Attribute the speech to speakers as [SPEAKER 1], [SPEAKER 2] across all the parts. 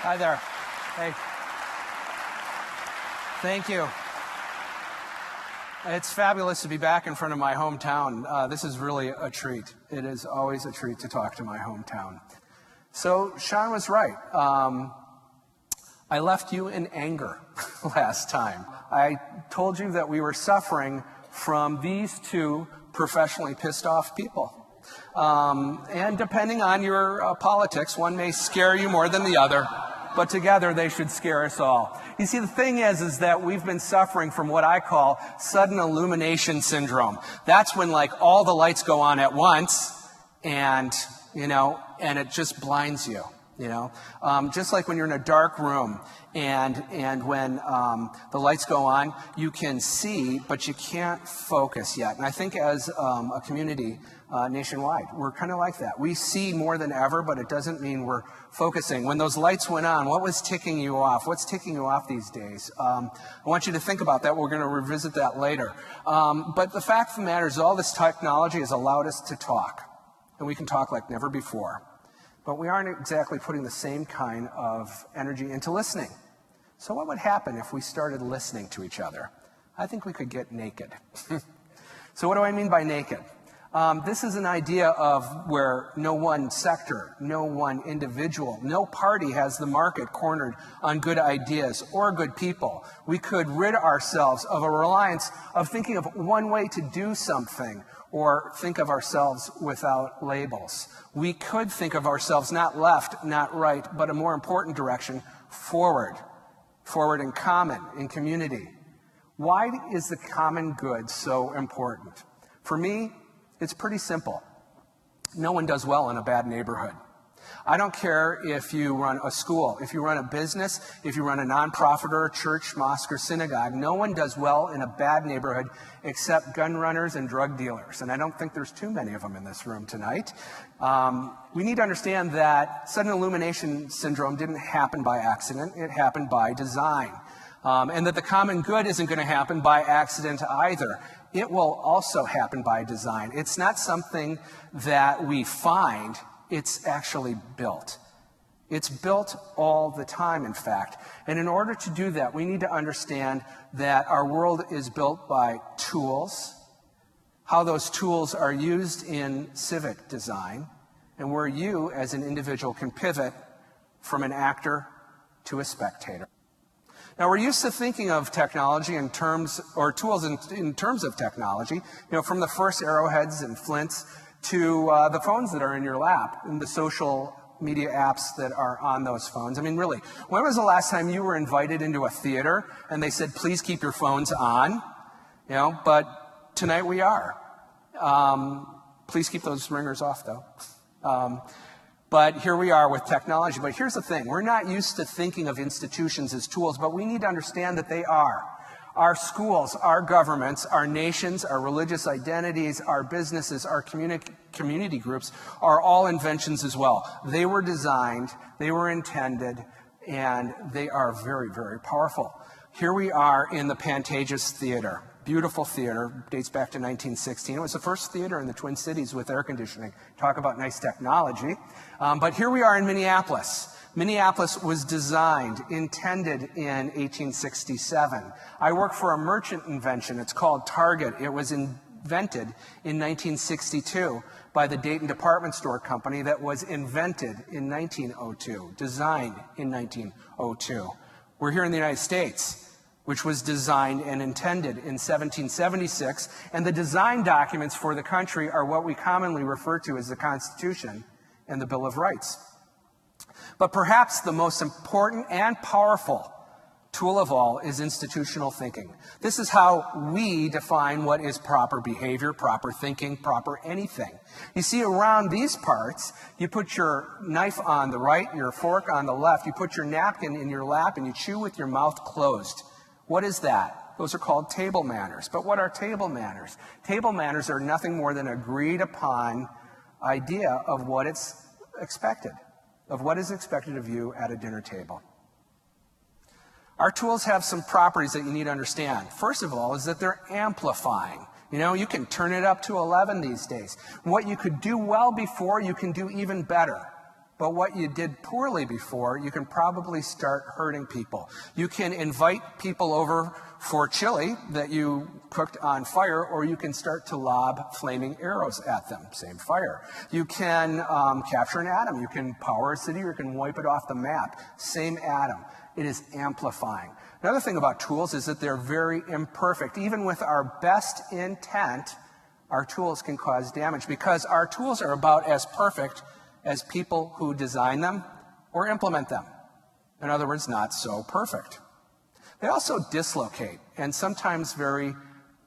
[SPEAKER 1] Hi there. Hey. Thank you. It's fabulous to be back in front of my hometown. This is really a treat. It is always a treat to talk to my hometown. So Sean was right. I left you in anger last time. I told you that we were suffering from these two professionally pissed off people. And depending on your politics, one may scare you more than the other, but together they should scare us all. You see, the thing is that we've been suffering from what I call sudden illumination syndrome. That's when all the lights go on at once and it just blinds you. Just like when you're in a dark room and when the lights go on, you can see, but you can't focus yet. And I think as a community nationwide, we're kind of like that. We see more than ever, but it doesn't mean we're focusing. When those lights went on, what was ticking you off? What's ticking you off these days? I want you to think about that. We're going to revisit that later. But the fact of the matter is all this technology has allowed us to talk, and we can talk like never before. But we aren't exactly putting the same kind of energy into listening. So what would happen if we started listening to each other? I think we could get naked. So what do I mean by naked? This is an idea of where no one sector, no one individual, no party has the market cornered on good ideas or good people. We could rid ourselves of a reliance of thinking of one way to do something or think of ourselves without labels. We could think of ourselves not left, not right, but a more important direction, forward. Forward in common, in community. Why is the common good so important? For me, it's pretty simple. No one does well in a bad neighborhood. I don't care if you run a school, if you run a business, if you run a nonprofit or a church, mosque, or synagogue. No one does well in a bad neighborhood except gun runners and drug dealers. And I don't think there's too many of them in this room tonight. We need to understand that sudden illumination syndrome didn't happen by accident. It happened by design. And that the common good isn't going to happen by accident either. It will also happen by design. It's not something that we find. It's actually built. It's built all the time, in fact. And in order to do that, we need to understand that our world is built by tools, how those tools are used in civic design, and where you, as an individual, can pivot from an actor to a spectator. Now, we're used to thinking of technology in terms, or tools in terms of technology, from the first arrowheads and flints to the phones that are in your lap and the social media apps that are on those phones. I mean, really, when was the last time you were invited into a theater and they said, please keep your phones on? But tonight we are. Please keep those ringers off, though. But here we are with technology. But here's the thing. We're not used to thinking of institutions as tools, but we need to understand that they are. Our schools, our governments, our nations, our religious identities, our businesses, our community groups are all inventions as well. They were designed, they were intended, and they are very, very powerful. Here we are in the Pantages Theater. Beautiful theater, dates back to 1916. It was the first theater in the Twin Cities with air conditioning. Talk about nice technology. But here we are in Minneapolis. Minneapolis was designed, intended in 1867. I work for a merchant invention. It's called Target. It was invented in 1962 by the Dayton Department Store Company that was invented in 1902, designed in 1902. We're here in the United States, which was designed and intended in 1776, and the design documents for the country are what we commonly refer to as the Constitution and the Bill of Rights. But perhaps the most important and powerful tool of all is institutional thinking. This is how we define what is proper behavior, proper thinking, proper anything. You see, around these parts, you put your knife on the right, your fork on the left, you put your napkin in your lap, and you chew with your mouth closed. What is that? Those are called table manners. But what are table manners? Table manners are nothing more than agreed upon idea of what it's expected, of what is expected of you at a dinner table. Our tools have some properties that you need to understand. First of all is that they're amplifying. You can turn it up to 11 these days. What you could do well before, you can do even better. But what you did poorly before, you can probably start hurting people. You can invite people over for chili that you cooked on fire, or you can start to lob flaming arrows at them. Same fire. You can capture an atom. You can power a city, or you can wipe it off the map. Same atom. It is amplifying. Another thing about tools is that they're very imperfect. Even with our best intent, our tools can cause damage because our tools are about as perfect as people who design them or implement them. In other words, not so perfect. They also dislocate, and sometimes very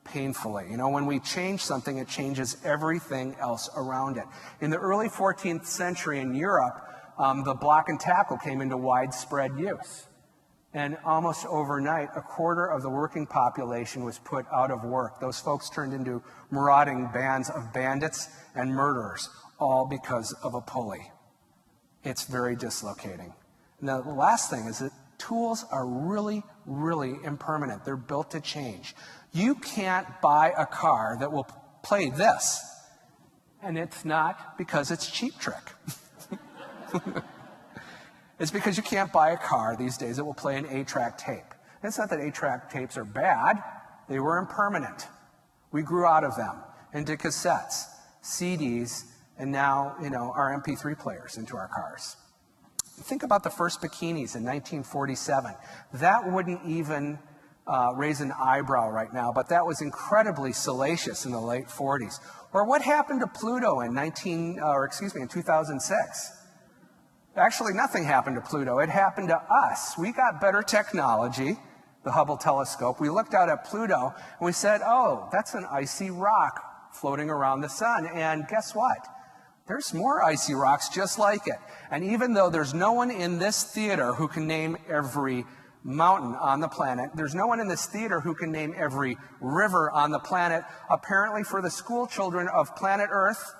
[SPEAKER 1] painfully. You know, when we change something, it changes everything else around it. In the early 14th century in Europe, the block and tackle came into widespread use. And almost overnight, a quarter of the working population was put out of work. Those folks turned into marauding bands of bandits and murderers, all because of a pulley. It's very dislocating. Now, the last thing is that tools are really, really impermanent. They're built to change. You can't buy a car that will play this, and it's not because it's Cheap Trick. It's because you can't buy a car these days that will play an 8-track tape. And it's not that 8-track tapes are bad. They were impermanent. We grew out of them into cassettes, CDs, and now, our MP3 players into our cars. Think about the first bikinis in 1947. That wouldn't even raise an eyebrow right now, but that was incredibly salacious in the late 40s. Or what happened to Pluto in 2006? Actually, nothing happened to Pluto. It happened to us. We got better technology, the Hubble telescope. We looked out at Pluto and we said, oh, that's an icy rock floating around the sun. And guess what? There's more icy rocks just like it. And even though there's no one in this theater who can name every mountain on the planet, there's no one in this theater who can name every river on the planet, apparently for the school children of planet Earth,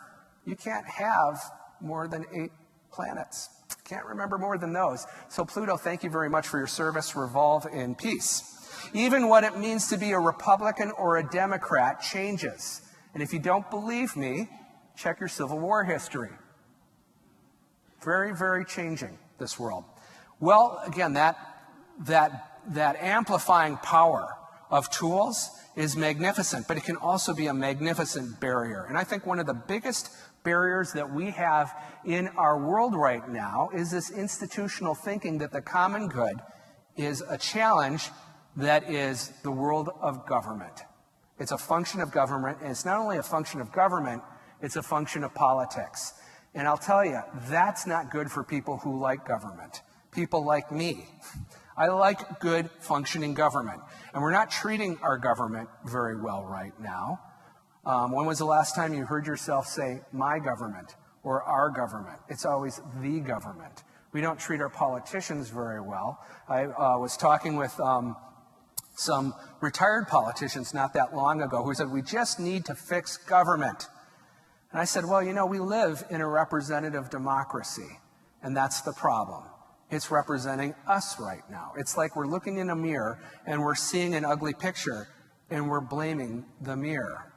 [SPEAKER 1] you can't have more than 8 planets. Can't remember more than those. So Pluto, thank you very much for your service. Revolve in peace. Even what it means to be a Republican or a Democrat changes. And if you don't believe me, check your Civil War history. Very, very changing, this world. Well, again, that amplifying power of tools is magnificent, but it can also be a magnificent barrier. And I think one of the biggest barriers that we have in our world right now is this institutional thinking that the common good is a challenge that is the world of government. It's a function of government, and it's not only a function of government, it's a function of politics. And I'll tell you, that's not good for people who like government. People like me. I like good functioning government. And we're not treating our government very well right now. When was the last time you heard yourself say, my government or our government? It's always the government. We don't treat our politicians very well. I was talking with some retired politicians not that long ago who said, we just need to fix government. And I said, well, we live in a representative democracy, and that's the problem. It's representing us right now. It's like we're looking in a mirror and we're seeing an ugly picture and we're blaming the mirror.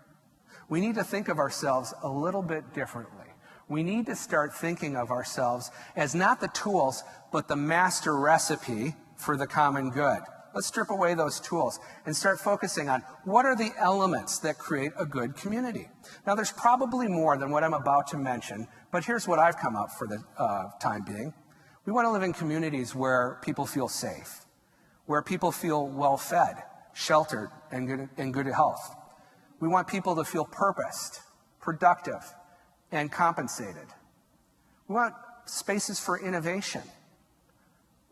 [SPEAKER 1] We need to think of ourselves a little bit differently. We need to start thinking of ourselves as not the tools, but the master recipe for the common good. Let's strip away those tools and start focusing on what are the elements that create a good community. Now, there's probably more than what I'm about to mention, but here's what I've come up for the time being. We want to live in communities where people feel safe, where people feel well-fed, sheltered, and in good health. We want people to feel purposed, productive, and compensated. We want spaces for innovation.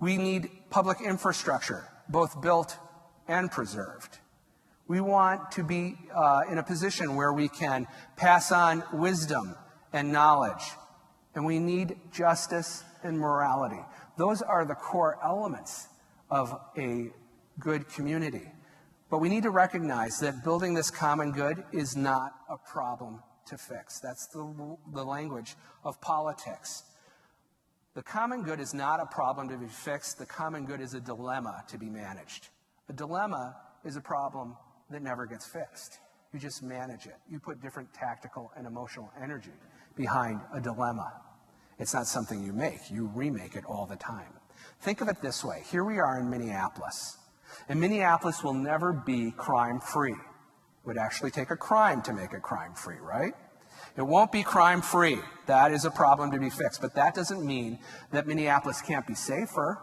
[SPEAKER 1] We need public infrastructure, both built and preserved. We want to be in a position where we can pass on wisdom and knowledge. And we need justice and morality. Those are the core elements of a good community. But we need to recognize that building this common good is not a problem to fix. That's the language of politics. The common good is not a problem to be fixed. The common good is a dilemma to be managed. A dilemma is a problem that never gets fixed. You just manage it. You put different tactical and emotional energy behind a dilemma. It's not something you make. You remake it all the time. Think of it this way. Here we are in Minneapolis. And Minneapolis will never be crime-free. It would actually take a crime to make it crime-free, right? It won't be crime-free. That is a problem to be fixed. But that doesn't mean that Minneapolis can't be safer.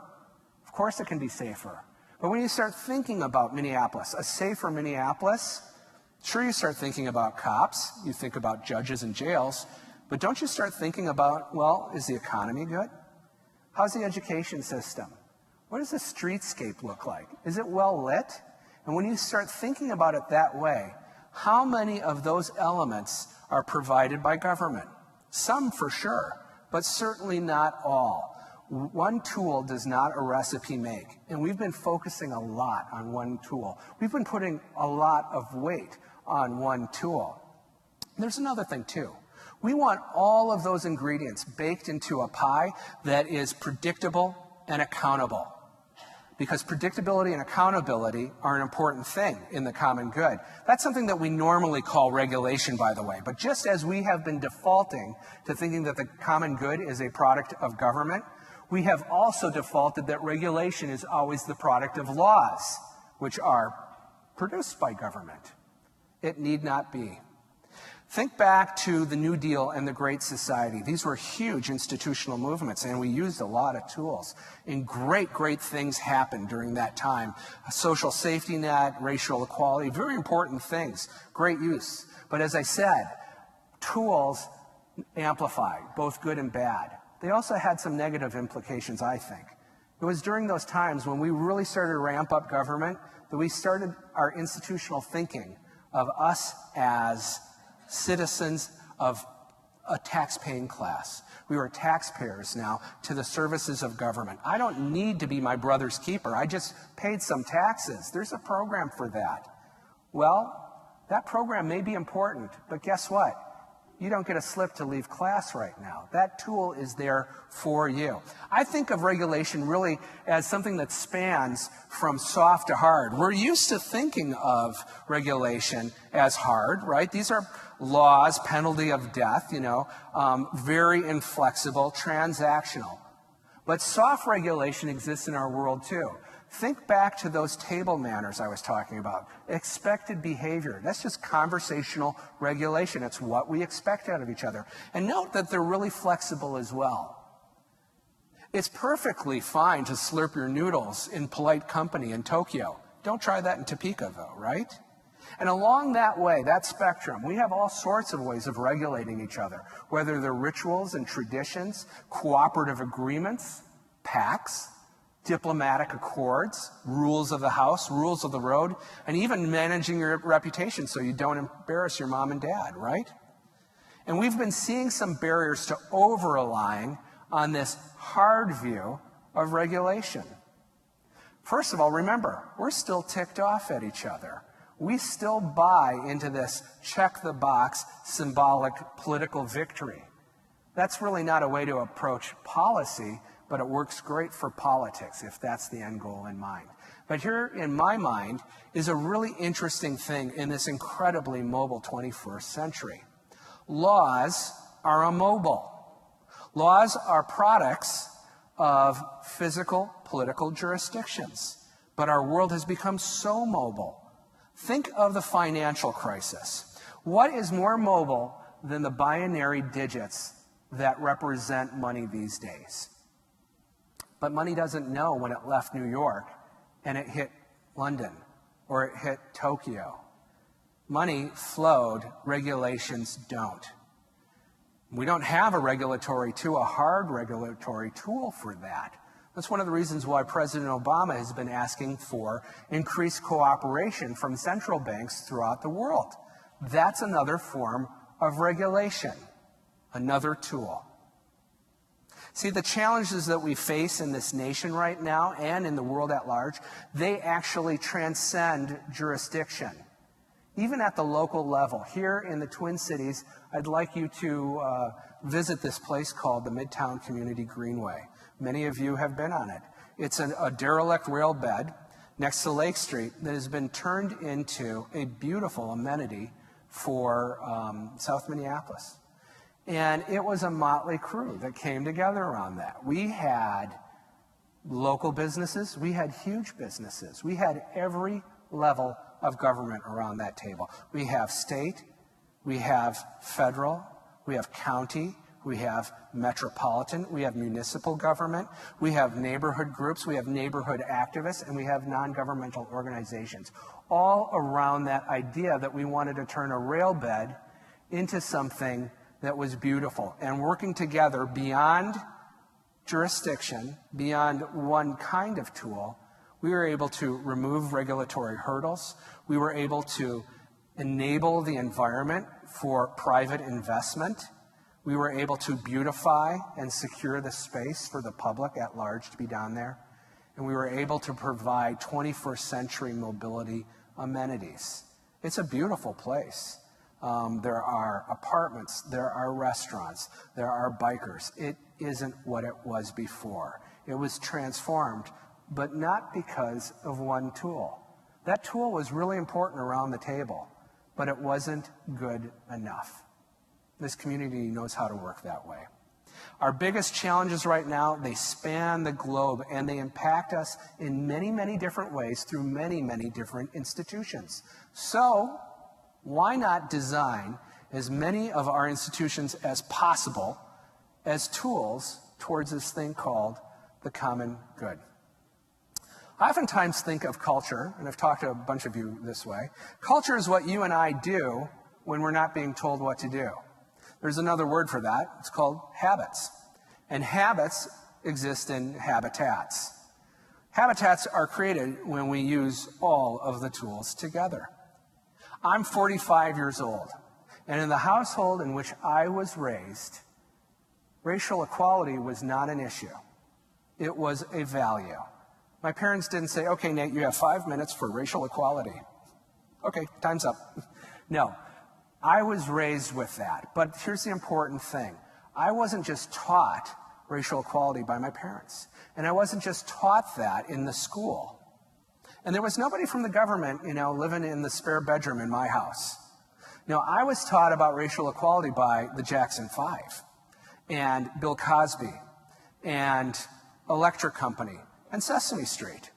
[SPEAKER 1] Of course it can be safer. But when you start thinking about Minneapolis, a safer Minneapolis, sure, you start thinking about cops, you think about judges and jails, but don't you start thinking about, well, is the economy good? How's the education system? What does the streetscape look like? Is it well lit? And when you start thinking about it that way, how many of those elements are provided by government? Some for sure, but certainly not all. One tool does not a recipe make. And we've been focusing a lot on one tool. We've been putting a lot of weight on one tool. There's another thing too. We want all of those ingredients baked into a pie that is predictable and accountable. Because predictability and accountability are an important thing in the common good. That's something that we normally call regulation, by the way. But just as we have been defaulting to thinking that the common good is a product of government, we have also defaulted that regulation is always the product of laws, which are produced by government. It need not be. Think back to the New Deal and the Great Society. These were huge institutional movements, and we used a lot of tools. And great things happened during that time. A social safety net, racial equality, very important things. Great use. But as I said, tools amplify both good and bad. They also had some negative implications, I think. It was during those times when we really started to ramp up government that we started our institutional thinking of us as citizens of a tax-paying class. We were taxpayers now to the services of government. I don't need to be my brother's keeper. I just paid some taxes. There's a program for that. Well, that program may be important, but guess what? You don't get a slip to leave class right now. That tool is there for you. I think of regulation really as something that spans from soft to hard. We're used to thinking of regulation as hard, right? These are laws, penalty of death, very inflexible, transactional. But soft regulation exists in our world too. Think back to those table manners I was talking about. Expected behavior. That's just conversational regulation. It's what we expect out of each other. And note that they're really flexible as well. It's perfectly fine to slurp your noodles in polite company in Tokyo. Don't try that in Topeka, though, right? And along that way, that spectrum, we have all sorts of ways of regulating each other, whether they're rituals and traditions, cooperative agreements, pacts, diplomatic accords, rules of the house, rules of the road, and even managing your reputation so you don't embarrass your mom and dad, right? And we've been seeing some barriers to over-relying on this hard view of regulation. First of all, remember, we're still ticked off at each other. We still buy into this check-the-box symbolic political victory. That's really not a way to approach policy, but it works great for politics if that's the end goal in mind. But here, in my mind, is a really interesting thing in this incredibly mobile 21st century. Laws are immobile. Laws are products of physical political jurisdictions. But our world has become so mobile. Think of the financial crisis. What is more mobile than the binary digits that represent money these days? But money doesn't know when it left New York and it hit London or it hit Tokyo. Money flowed, regulations don't. We don't have a hard regulatory tool for that. That's one of the reasons why President Obama has been asking for increased cooperation from central banks throughout the world. That's another form of regulation, another tool. See, the challenges that we face in this nation right now and in the world at large, they actually transcend jurisdiction. Even at the local level, here in the Twin Cities, I'd like you to visit this place called the Midtown Community Greenway. Many of you have been on it. It's a derelict rail bed next to Lake Street that has been turned into a beautiful amenity for South Minneapolis. And it was a motley crew that came together around that. We had local businesses. We had huge businesses. We had every level of government around that table. We have state, we have federal, we have county, we have metropolitan, we have municipal government, we have neighborhood groups, we have neighborhood activists, and we have non-governmental organizations, all around that idea that we wanted to turn a rail bed into something that was beautiful, and working together beyond jurisdiction, beyond one kind of tool. We were able to remove regulatory hurdles. We were able to enable the environment for private investment. We were able to beautify and secure the space for the public at large to be down there. And we were able to provide 21st century mobility amenities. It's a beautiful place. There are apartments, there are restaurants, there are bikers. It isn't what it was before. It was transformed, but not because of one tool. That tool was really important around the table, but it wasn't good enough. This community knows how to work that way. Our biggest challenges right now, they span the globe, and they impact us in many, many different ways through many, many different institutions. So, why not design as many of our institutions as possible as tools towards this thing called the common good? I oftentimes think of culture, and I've talked to a bunch of you this way. Culture is what you and I do when we're not being told what to do. There's another word for that. It's called habits. And habits exist in habitats. Habitats are created when we use all of the tools together. I'm 45 years old, and in the household in which I was raised, racial equality was not an issue. It was a value. My parents didn't say, okay, Nate, you have 5 minutes for racial equality. Okay, time's up. No, I was raised with that. But here's the important thing. I wasn't just taught racial equality by my parents, and I wasn't just taught that in the school. And there was nobody from the government, living in the spare bedroom in my house. I was taught about racial equality by the Jackson Five, and Bill Cosby, and Electric Company, and Sesame Street.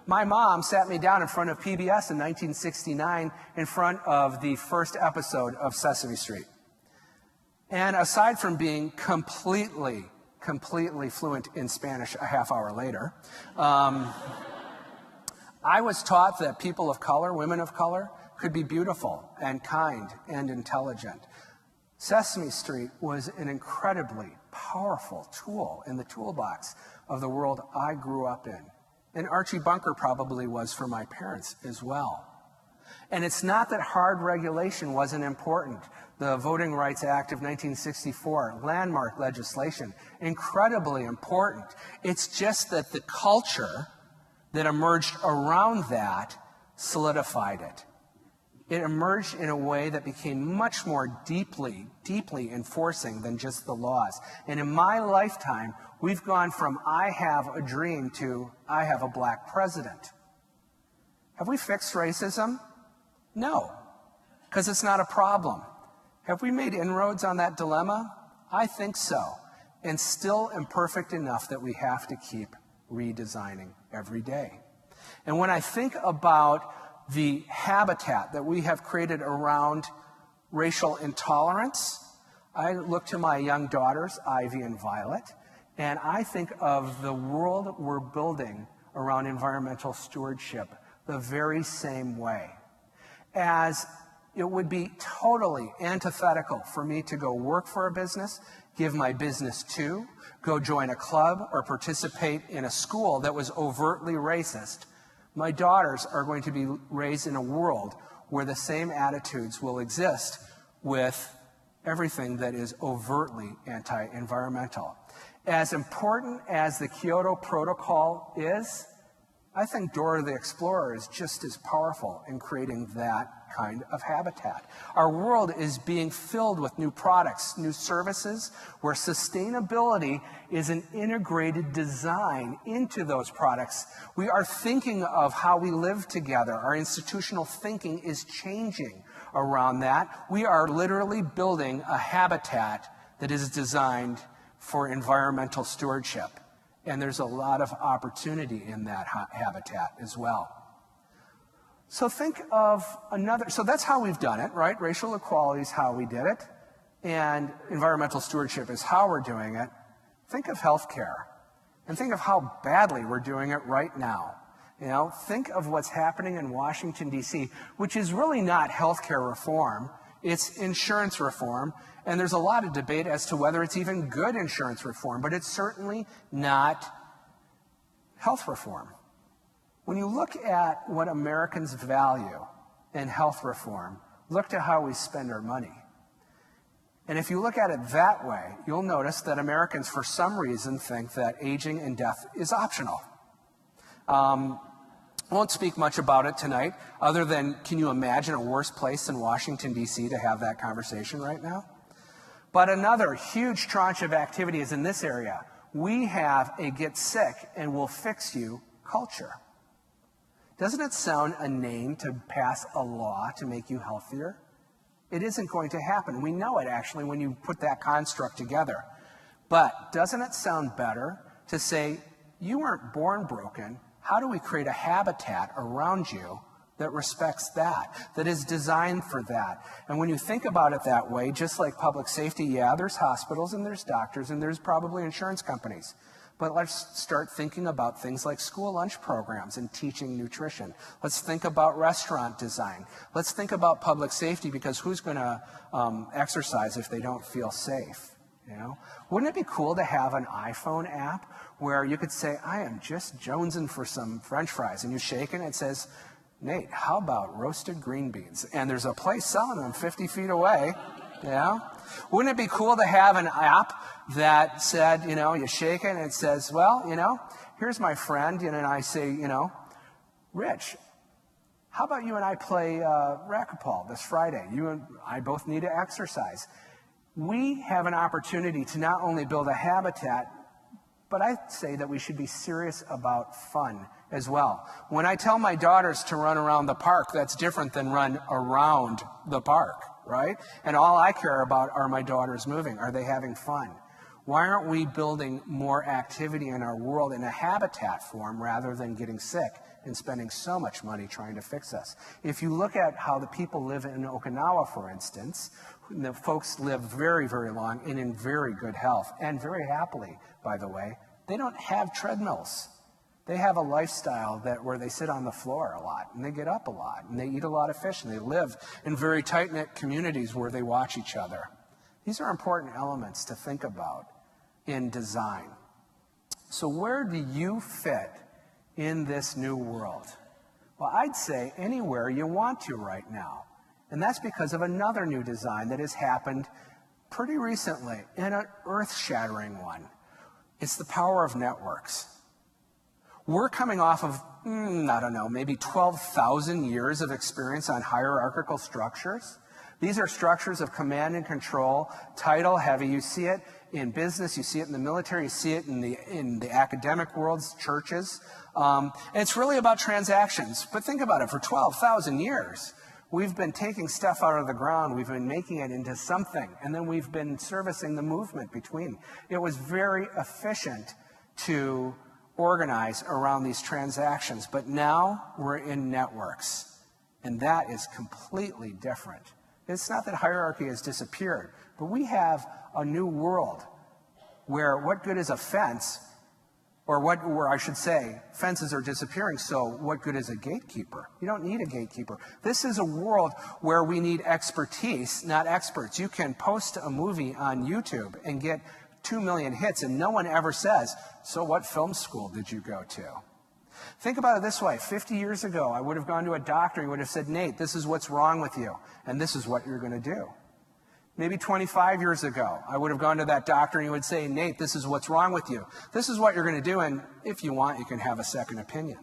[SPEAKER 1] My mom sat me down in front of PBS in 1969 in front of the first episode of Sesame Street. And aside from being completely fluent in Spanish a half hour later, I was taught that people of color, women of color, could be beautiful and kind and intelligent. Sesame Street was an incredibly powerful tool in the toolbox of the world I grew up in. And Archie Bunker probably was for my parents as well. And it's not that hard regulation wasn't important. The Voting Rights Act of 1964, landmark legislation, incredibly important. It's just that the culture that emerged around that solidified it. It emerged in a way that became much more deeply enforcing than just the laws. And in my lifetime, we've gone from I have a dream to I have a black president. Have we fixed racism? No, because it's not a problem. Have we made inroads on that dilemma? I think so, and still imperfect enough that we have to keep redesigning every day. And when I think about the habitat that we have created around racial intolerance, I look to my young daughters, Ivy and Violet, and I think of the world we're building around environmental stewardship the very same way. As it would be totally antithetical for me to go work for a business, give my business to, go join a club, or participate in a school that was overtly racist. My daughters are going to be raised in a world where the same attitudes will exist with everything that is overtly anti-environmental. As important as the Kyoto Protocol is, I think Dora the Explorer is just as powerful in creating that kind of habitat. Our world is being filled with new products, new services, where sustainability is an integrated design into those products. We are thinking of how we live together. Our institutional thinking is changing around that. We are literally building a habitat that is designed for environmental stewardship. And there's a lot of opportunity in that habitat as well. So think of another, so that's how we've done it, right? Racial equality is how we did it, and environmental stewardship is how we're doing it. Think of healthcare, and think of how badly we're doing it right now. You know, think of what's happening in Washington, D.C., which is really not healthcare reform, it's insurance reform, and there's a lot of debate as to whether it's even good insurance reform, but it's certainly not health reform. When you look at what Americans value in health reform, look to how we spend our money. And if you look at it that way, you'll notice that Americans, for some reason, think that aging and death is optional. I won't speak much about it tonight, other than, can you imagine a worse place than Washington, D.C. to have that conversation right now? But another huge tranche of activity is in this area. We have a get sick and we'll fix you culture. Doesn't it sound inane to pass a law to make you healthier? It isn't going to happen. We know it, actually, when you put that construct together. But doesn't it sound better to say, you weren't born broken. How do we create a habitat around you that respects that is designed for that? And when you think about it that way, just like public safety, yeah, there's hospitals and there's doctors and there's probably insurance companies. But let's start thinking about things like school lunch programs and teaching nutrition. Let's think about restaurant design. Let's think about public safety, because who's going to exercise if they don't feel safe? You know? Wouldn't it be cool to have an iPhone app where you could say, I am just jonesing for some French fries, and you shake it and it says, Nate, how about roasted green beans? And there's a place selling them 50 feet away. Yeah? Wouldn't it be cool to have an app that said, you know, you shake it and it says, well, you know, here's my friend, and I say, you know, Rich, how about you and I play racquetball this Friday? You and I both need to exercise. We have an opportunity to not only build a habitat, but I'd say that we should be serious about fun as well. When I tell my daughters to run around the park, that's different than run around the park, right? And all I care about are my daughters moving. Are they having fun? Why aren't we building more activity in our world in a habitat form rather than getting sick and spending so much money trying to fix us? If you look at how the people live in Okinawa, for instance, the folks live very, very long and in very good health, and very happily, by the way. They don't have treadmills. They have a lifestyle where they sit on the floor a lot, and they get up a lot, and they eat a lot of fish, and they live in very tight-knit communities where they watch each other. These are important elements to think about in design. So where do you fit in this new world? Well, I'd say anywhere you want to right now. And that's because of another new design that has happened pretty recently, and an earth-shattering one. It's the power of networks. We're coming off of, I don't know, maybe 12,000 years of experience on hierarchical structures. These are structures of command and control, title heavy. You see it in business, you see it in the military, you see it in the academic worlds, churches. And it's really about transactions. But think about it, for 12,000 years, we've been taking stuff out of the ground, we've been making it into something, and then we've been servicing the movement between. It was very efficient to organize around these transactions, but now we're in networks, and that is completely different. It's not that hierarchy has disappeared, but we have a new world where what good is a fence, or I should say, fences are disappearing, so what good is a gatekeeper? You don't need a gatekeeper. This is a world where we need expertise, not experts. You can post a movie on YouTube and get 2 million hits, and no one ever says, so what film school did you go to? Think about it this way. 50 years ago, I would have gone to a doctor. He would have said, Nate, this is what's wrong with you, and this is what you're going to do. Maybe 25 years ago, I would have gone to that doctor and he would say, Nate, this is what's wrong with you. This is what you're going to do, and if you want, you can have a second opinion.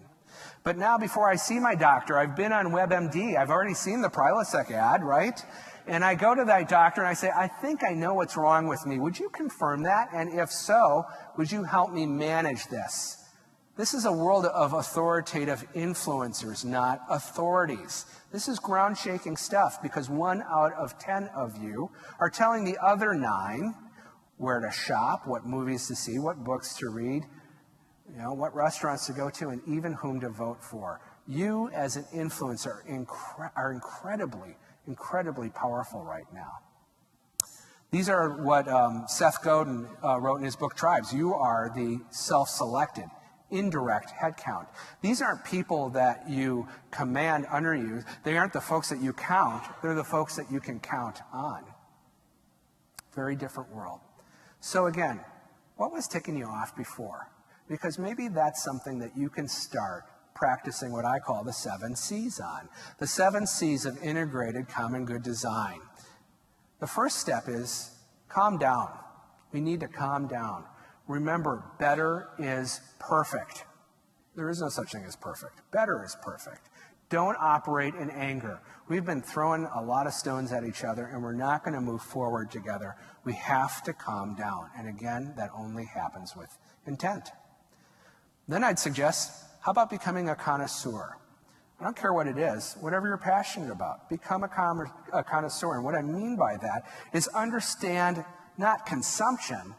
[SPEAKER 1] But now, before I see my doctor, I've been on WebMD. I've already seen the Prilosec ad, right? And I go to that doctor and I say, I think I know what's wrong with me. Would you confirm that? And if so, would you help me manage this? This is a world of authoritative influencers, not authorities. This is ground-shaking stuff, because 1 out of 10 of you are telling the other 9 where to shop, what movies to see, what books to read, what restaurants to go to, and even whom to vote for. You as an influencer are incredibly powerful right now. These are what Seth Godin wrote in his book Tribes. You are the self-selected, indirect headcount. These aren't people that you command under you. They aren't the folks that you count. They're the folks that you can count on. Very different world. So again, what was ticking you off before? Because maybe that's something that you can start practicing what I call the 7 C's on. The 7 C's of integrated common good design. The first step is calm down. We need to calm down. Remember, better is perfect. There is no such thing as perfect. Better is perfect. Don't operate in anger. We've been throwing a lot of stones at each other, and we're not going to move forward together. We have to calm down. And again, that only happens with intent. Then I'd suggest, how about becoming a connoisseur? I don't care what it is, whatever you're passionate about, become a connoisseur. And what I mean by that is understand not consumption,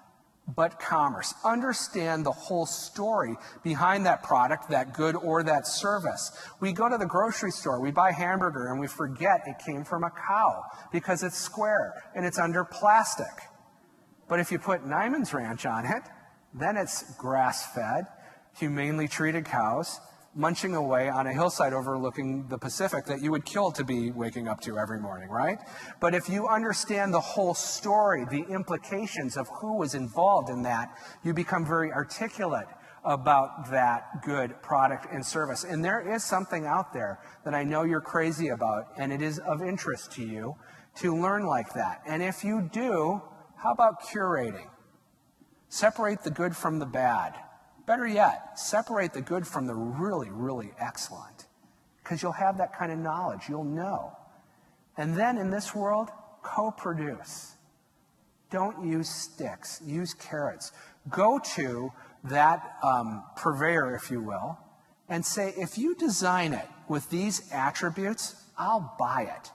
[SPEAKER 1] but commerce. Understand the whole story behind that product, that good, or that service. We go to the grocery store, we buy hamburger, and we forget it came from a cow because it's square and it's under plastic. But if you put Nyman's Ranch on it, then it's grass-fed, humanely treated cows munching away on a hillside overlooking the Pacific that you would kill to be waking up to every morning, right? But if you understand the whole story, the implications of who was involved in that, you become very articulate about that good product and service. And there is something out there that I know you're crazy about, and it is of interest to you to learn like that. And if you do, how about curating? Separate the good from the bad. Better yet, separate the good from the really excellent, because you'll have that kind of knowledge. You'll know. And then in this world, co-produce. Don't use sticks. Use carrots. Go to that purveyor, if you will, and say, if you design it with these attributes, I'll buy it.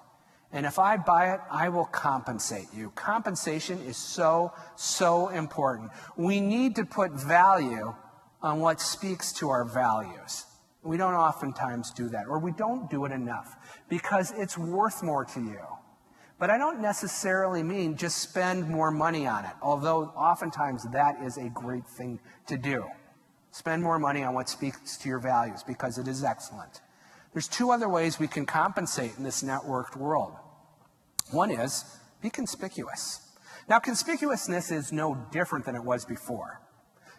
[SPEAKER 1] And if I buy it, I will compensate you. Compensation is so important. We need to put value on what speaks to our values. We don't oftentimes do that, or we don't do it enough, because it's worth more to you. But I don't necessarily mean just spend more money on it, although oftentimes that is a great thing to do. Spend more money on what speaks to your values, because it is excellent. There's 2 other ways we can compensate in this networked world. One is, be conspicuous. Now, conspicuousness is no different than it was before.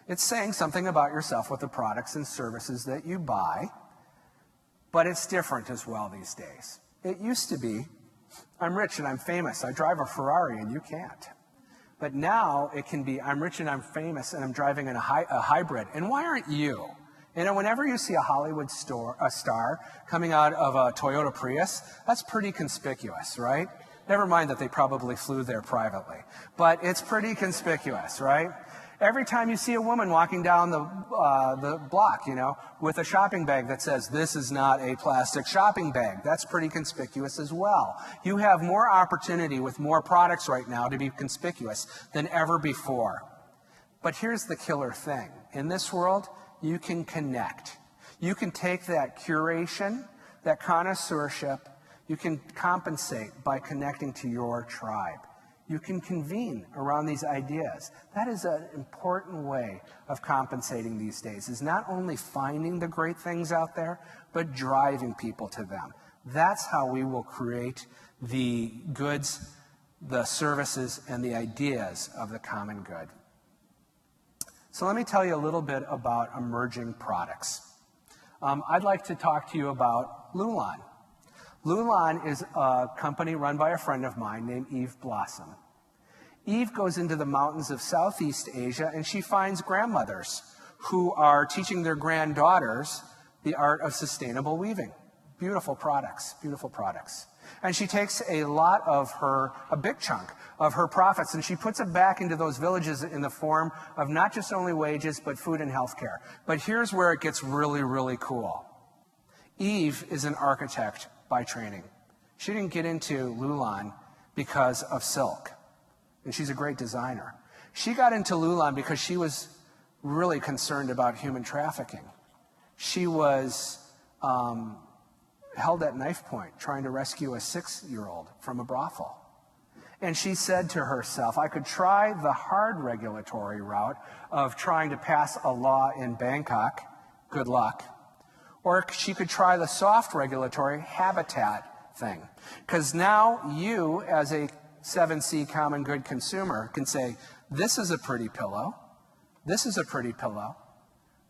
[SPEAKER 1] It's saying something about yourself with the products and services that you buy, but it's different as well these days. It used to be, I'm rich and I'm famous. I drive a Ferrari and you can't. But now it can be, I'm rich and I'm famous and I'm driving in a hybrid. And why aren't you? Whenever you see a Hollywood star coming out of a Toyota Prius, that's pretty conspicuous, right? Never mind that they probably flew there privately. But it's pretty conspicuous, right? Every time you see a woman walking down the block, with a shopping bag that says, this is not a plastic shopping bag, that's pretty conspicuous as well. You have more opportunity with more products right now to be conspicuous than ever before. But here's the killer thing. In this world, you can connect. You can take that curation, that connoisseurship, you can compensate by connecting to your tribe. You can convene around these ideas. That is an important way of compensating these days, is not only finding the great things out there, but driving people to them. That's how we will create the goods, the services, and the ideas of the common good. So let me tell you a little bit about emerging products. I'd like to talk to you about Lulon. Lulon is a company run by a friend of mine named Eve Blossom. Eve goes into the mountains of Southeast Asia and she finds grandmothers who are teaching their granddaughters the art of sustainable weaving. Beautiful products, beautiful products. And she takes a big chunk of her profits, and she puts it back into those villages in the form of not just only wages, but food and health care. But here's where it gets really cool. Eve is an architect by training. She didn't get into Lulon because of silk, and she's a great designer. She got into Lulon because she was really concerned about human trafficking. She was held at knife point trying to rescue a 6-year-old from a brothel. And she said to herself, I could try the hard regulatory route of trying to pass a law in Bangkok, good luck, or she could try the soft regulatory habitat thing. Because now you, as a 7C common good consumer, can say, this is a pretty pillow, this is a pretty pillow,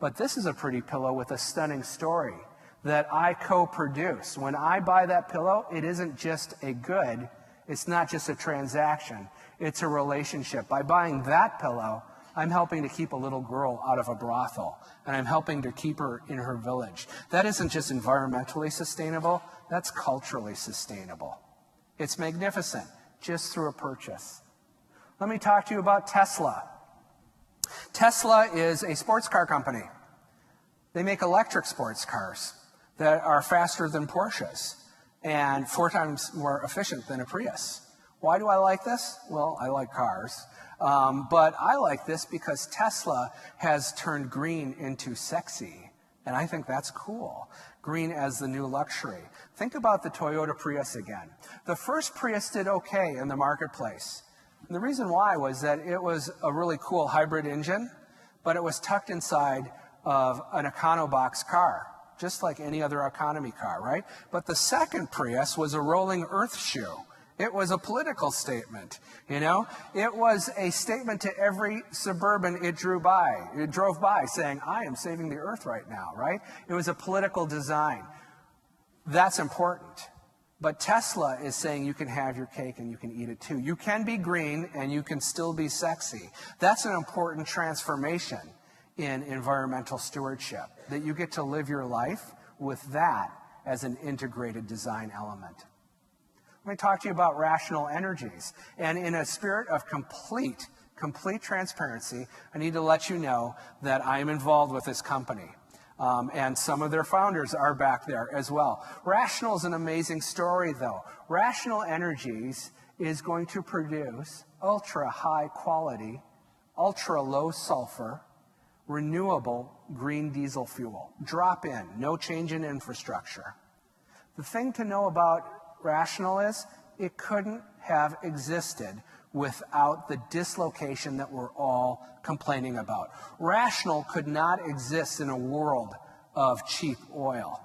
[SPEAKER 1] but this is a pretty pillow with a stunning story that I co-produce. When I buy that pillow, it isn't just a good, it's not just a transaction, it's a relationship. By buying that pillow, I'm helping to keep a little girl out of a brothel, and I'm helping to keep her in her village. That isn't just environmentally sustainable, that's culturally sustainable. It's magnificent, just through a purchase. Let me talk to you about Tesla. Tesla is a sports car company. They make electric sports cars that are faster than Porsches and 4 times more efficient than a Prius. Why do I like this? Well, I like cars. But I like this because Tesla has turned green into sexy. And I think that's cool. Green as the new luxury. Think about the Toyota Prius again. The first Prius did okay in the marketplace. And the reason why was that it was a really cool hybrid engine, but it was tucked inside of an EconoBox car, just like any other economy car, right? But the second Prius was a rolling earth shoe. It was a political statement, you know? It was a statement to every suburban it drove by saying, I am saving the earth right now, right? It was a political design. That's important. But Tesla is saying you can have your cake and you can eat it too. You can be green and you can still be sexy. That's an important transformation in environmental stewardship, that you get to live your life with that as an integrated design element. Let me talk to you about rational energies. And in a spirit of complete transparency, I need to let you know that I am involved with this company. And some of their founders are back there as well. Rational is an amazing story, though. Rational Energies is going to produce ultra high quality, ultra low sulfur, renewable green diesel fuel. Drop in, no change in infrastructure. The thing to know about Rational is it couldn't have existed without the dislocation that we're all complaining about. Rational could not exist in a world of cheap oil.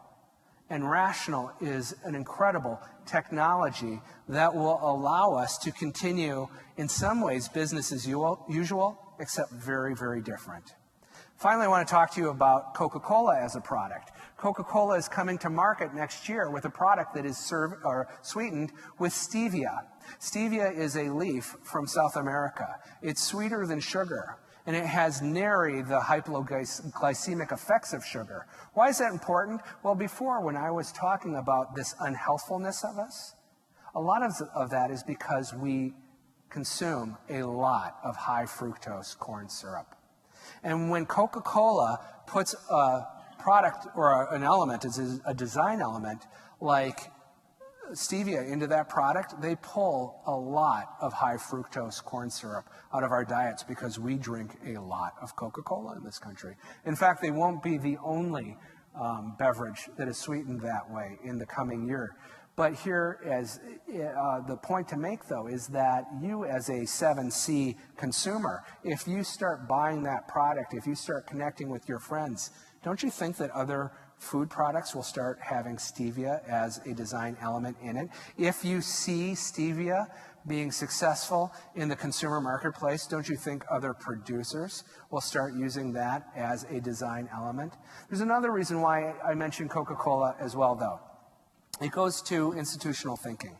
[SPEAKER 1] And Rational is an incredible technology that will allow us to continue, in some ways, business as usual, except very, very different. Finally, I want to talk to you about Coca-Cola as a product. Coca-Cola is coming to market next year with a product that is sweetened with stevia. Stevia is a leaf from South America. It's sweeter than sugar, and it has nary the hypoglycemic effects of sugar. Why is that important? Well, before, when I was talking about this unhealthfulness of us, a lot of that is because we consume a lot of high fructose corn syrup. And when Coca-Cola puts a product or an element, it's a design element, like stevia into that product, they pull a lot of high fructose corn syrup out of our diets because we drink a lot of Coca-Cola in this country. In fact, they won't be the only beverage that is sweetened that way in the coming year. But here, as the point to make, though, is that you as a 7C consumer, if you start buying that product, if you start connecting with your friends, don't you think that other food products will start having stevia as a design element in it? If you see stevia being successful in the consumer marketplace, don't you think other producers will start using that as a design element? There's another reason why I mentioned Coca-Cola as well, though. It goes to institutional thinking.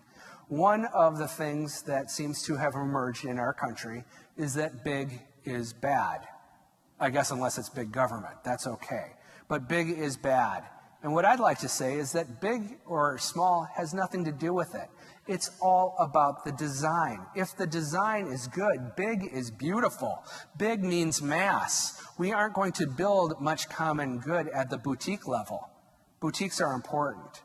[SPEAKER 1] One of the things that seems to have emerged in our country is that big is bad. I guess unless it's big government, that's okay. But big is bad. And what I'd like to say is that big or small has nothing to do with it. It's all about the design. If the design is good, big is beautiful. Big means mass. We aren't going to build much common good at the boutique level. Boutiques are important.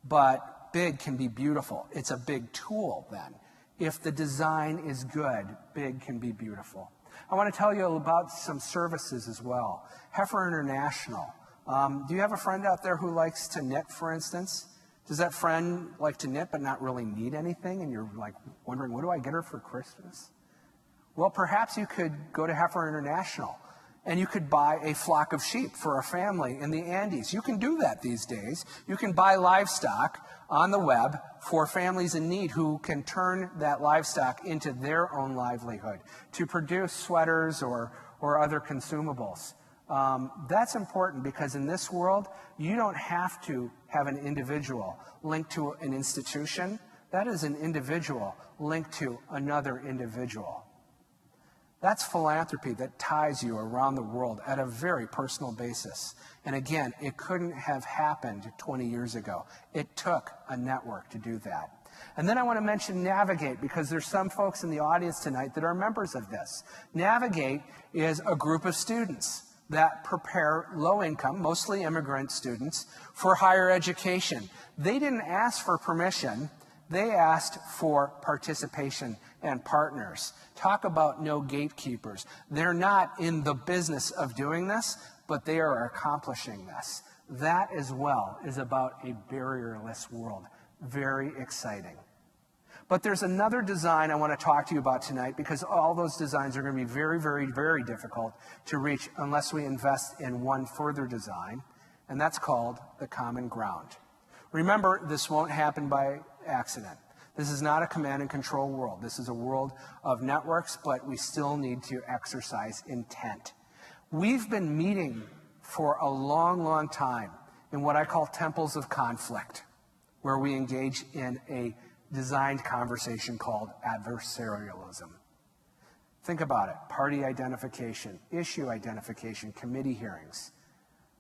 [SPEAKER 1] But big can be beautiful. It's a big tool then. If the design is good, big can be beautiful. I want to tell you about some services as well. Heifer International. Do you have a friend out there who likes to knit, for instance? Does that friend like to knit but not really need anything? And you're like wondering, what do I get her for Christmas? Well, perhaps you could go to Heifer International and you could buy a flock of sheep for a family in the Andes. You can do that these days. You can buy livestock on the web for families in need who can turn that livestock into their own livelihood to produce sweaters or other consumables. That's important because in this world, you don't have to have an individual linked to an institution. That is an individual linked to another individual. That's philanthropy that ties you around the world at a very personal basis. And again, it couldn't have happened 20 years ago. It took a network to do that. And then I want to mention Navigate, because there's some folks in the audience tonight that are members of this. Navigate is a group of students that prepare low-income, mostly immigrant students, for higher education. They didn't ask for permission. They asked for participation and partners. Talk about no gatekeepers. They're not in the business of doing this, but they are accomplishing this. That as well is about a barrierless world. Very exciting. But there's another design I want to talk to you about tonight, because all those designs are going to be very, very, very difficult to reach unless we invest in one further design, and that's called the common ground. Remember, this won't happen by accident. This is not a command and control world. This is a world of networks, but we still need to exercise intent. We've been meeting for a long, long time in what I call temples of conflict, where we engage in a designed conversation called adversarialism. Think about it. Party identification, issue identification, committee hearings.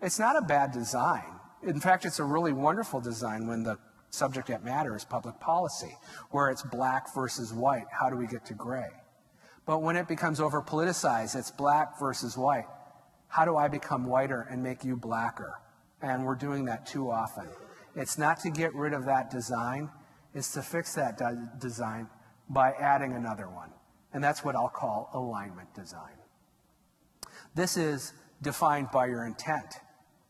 [SPEAKER 1] It's not a bad design. In fact, it's a really wonderful design when the subject that matters is public policy, where it's black versus white. How do we get to gray? But when it becomes over politicized, it's black versus white. How do I become whiter and make you blacker? And we're doing that too often. It's not to get rid of that design. It's to fix that design by adding another one. And that's what I'll call alignment design. This is defined by your intent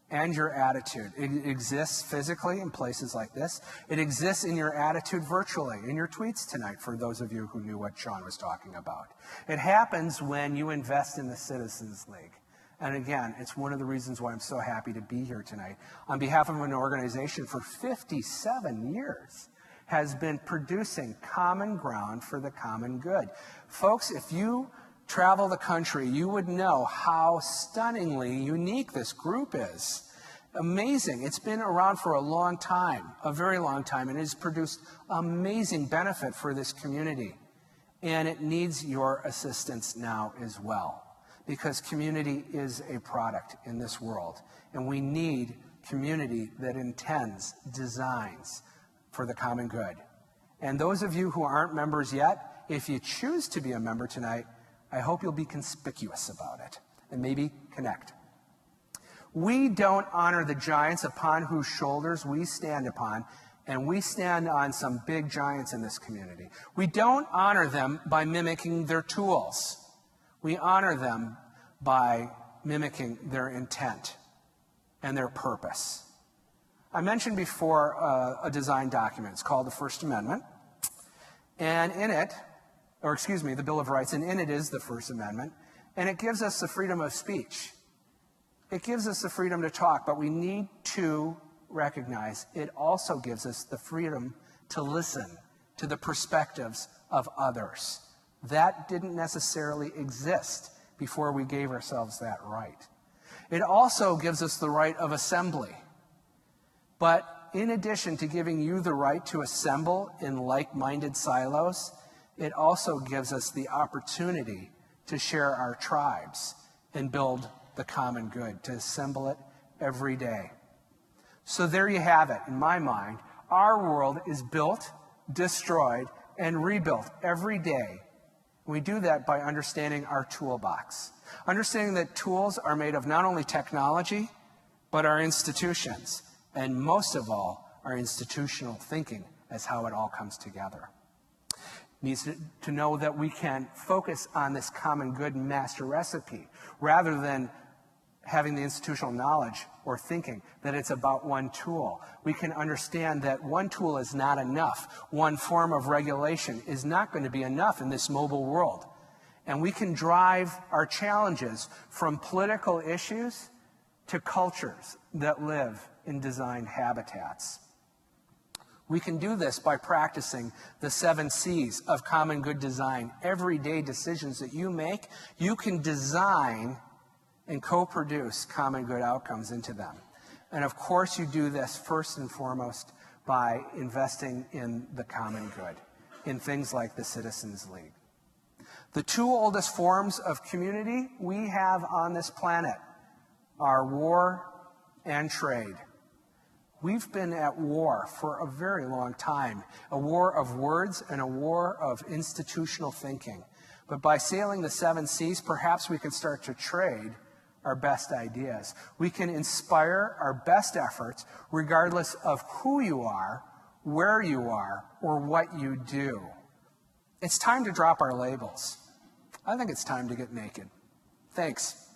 [SPEAKER 1] and your attitude. It exists physically in places like this. It exists in your attitude virtually, in your tweets tonight, for those of you who knew what Sean was talking about. It happens when you invest in the Citizens League. And again, it's one of the reasons why I'm so happy to be here tonight. On behalf of an organization for 57 years, has been producing common ground for the common good. Folks, if you travel the country, you would know how stunningly unique this group is. Amazing. It's been around for a long time, a very long time, and it has produced amazing benefit for this community. And it needs your assistance now as well, because community is a product in this world. And we need community that intends, designs for the common good. And those of you who aren't members yet, if you choose to be a member tonight, I hope you'll be conspicuous about it and maybe connect. We don't honor the giants upon whose shoulders we stand upon, and we stand on some big giants in this community. We don't honor them by mimicking their tools. We honor them by mimicking their intent and their purpose. I mentioned before a design document. It's called the First Amendment. And in it, the Bill of Rights, and in it is the First Amendment. And it gives us the freedom of speech. It gives us the freedom to talk, but we need to recognize it also gives us the freedom to listen to the perspectives of others. That didn't necessarily exist before we gave ourselves that right. It also gives us the right of assembly. But in addition to giving you the right to assemble in like-minded silos, it also gives us the opportunity to share our tribes and build the common good, to assemble it every day. So there you have it. In my mind, our world is built, destroyed, and rebuilt every day. We do that by understanding our toolbox. Understanding that tools are made of not only technology, but our institutions. And most of all, our institutional thinking as how it all comes together. needs to know that we can focus on this common good master recipe rather than having the institutional knowledge or thinking that it's about one tool. We can understand that one tool is not enough. One form of regulation is not going to be enough in this mobile world. And we can drive our challenges from political issues to cultures that live in designed habitats. We can do this by practicing the 7 C's of common good design. Everyday decisions that you make, you can design and co-produce common good outcomes into them. And of course you do this first and foremost by investing in the common good, in things like the Citizens League. The 2 oldest forms of community we have on this planet are war and trade. We've been at war for a very long time, a war of words and a war of institutional thinking. But by sailing the 7 C's, perhaps we can start to trade our best ideas. We can inspire our best efforts regardless of who you are, where you are, or what you do. It's time to drop our labels. I think it's time to get naked. Thanks.